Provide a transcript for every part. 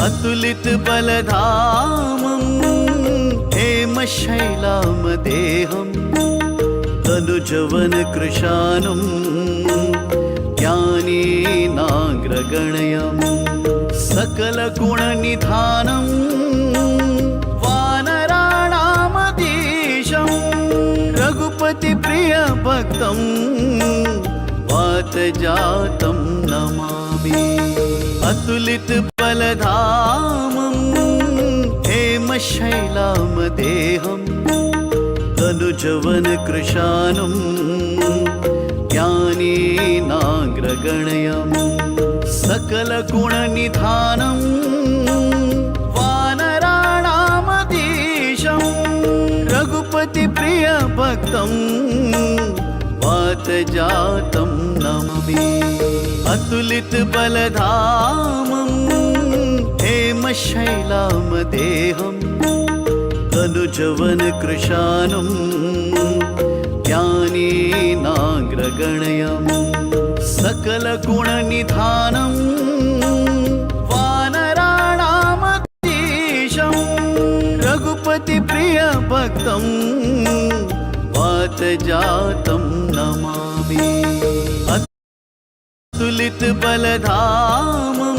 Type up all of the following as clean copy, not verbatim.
अतुलित बलधामं हेमशैलामदेहं तनुजवन कृशानं ज्ञानीनाग्रगण्यं सकलगुणनिधानं वानराणामधीशं रघुपतिप्रियभक्तं वातजातं नमामि। अतुलित बलधामं हेमशैलामदेहं तनुजवन कृशानं ज्ञानीनाग्रगण्यं सकलगुणनिधानं वानराणामधीशं रघुपतिप्रियभक्तं वातजातं नमामि। अतुलित बलधामं हेमशैलामदेहं तनुजवन कृशानं ज्ञानीनाग्रगण्यं सकलगुणनिधानं वानराणामधीशं रघुपतिप्रियभक्तं वातजातं नमामि। अतुलित बलधामं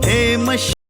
हेमशैलामदेहं